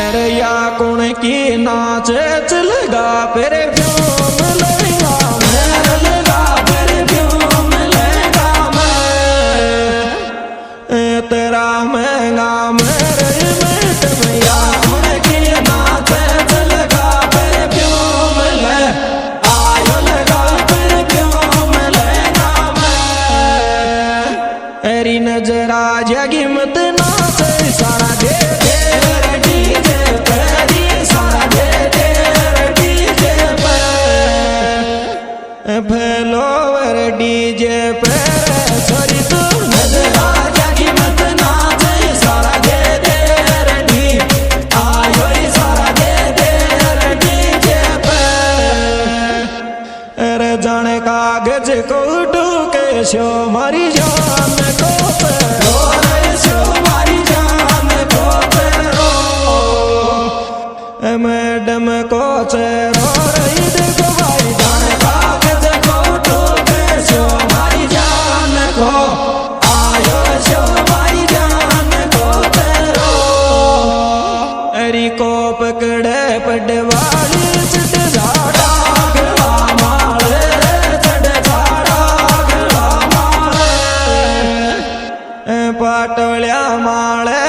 अरे या कौन की नाच चलेगा फिर व्योम लेगा मैं लगा फिर व्योम लेगा मैं तेरा महंगा मेरे मेट में या कौन की नाच चलेगा फिर व्योम ले आयो लगा फिर व्योम लेगा मैं तेरी नजर आ जागी मत नाच सारा दे फैलोवर डीजे पे सॉरी तू नजर आ जागी मत नाच सारा दे दे रडी आयो सारा दे दे डीजे पे अरे जाने कागज को टूके शो मारी जान को पे रो रे शो मारी जान को पे रो मैडम को चे रो रही देखो भाई जाने को पकड़े पडवाली चढ़ झाड़ा गला माले चढ़ झाड़ा गला माले पाटोलिया माले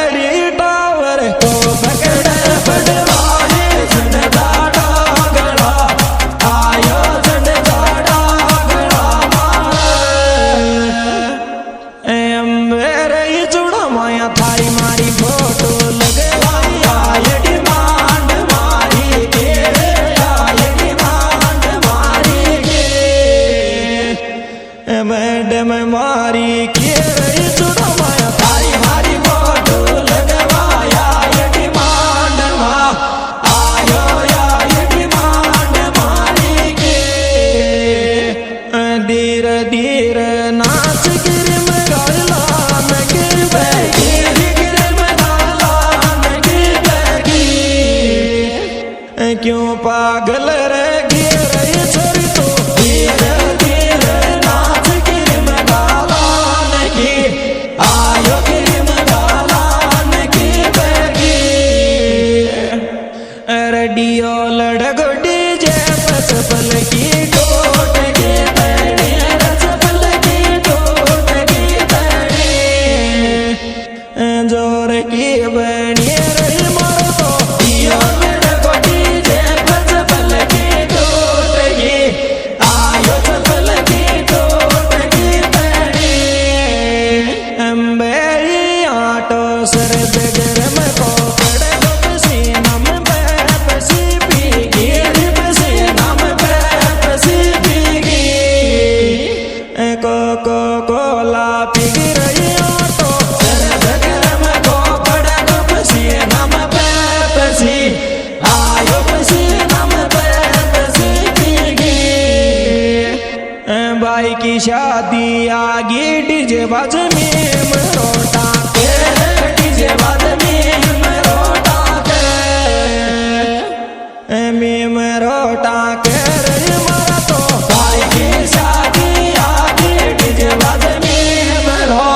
टावर को पकड़े पडवाली चढ़ झाड़ा गला आयो चढ़ झाड़ा गला माले मेरे चूड़ा माया थारी मारी फोटो लगे मैडम मारी के रही चुड़ा माया थारी मारी फोटो लगवाया ये डिमांड आयो या ये डिमांड मारी के धीरे धीरे नाच गिर में गाला में गिर बैगी गिर में गाला में गिर बैगी क्यों पागल रह गिर रही छोरी तो धीरे रेडियो लड़को डीजे चपल की टोट की तड़ी चपल की टोट की तड़ी जोर की बनी रही मारो तो दियो लड़को डीजे चपल की टोट की आयो चपल की टोट की तड़ी मेरी आटो सर बगर में को पड़े को पसीना में कोला पिघ रही ऑटो सर बगर में को पड़ा को पसीना में पैपसी आयो पसीना में पैपसी पिघी भाई की शादी आगी डीजे बाज में रोटा के डीजे बाज में रोटा के मीम रोटा के रही मारा तो भाई की शादी आगी डीजे बाज में रो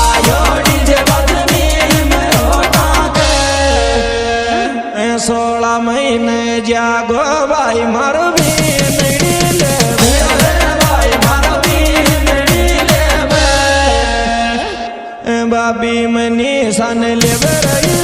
आयो डीजे बाज में रोटा के 16 महीने जागो भाई मारो भी भाभी मनी सन ले रही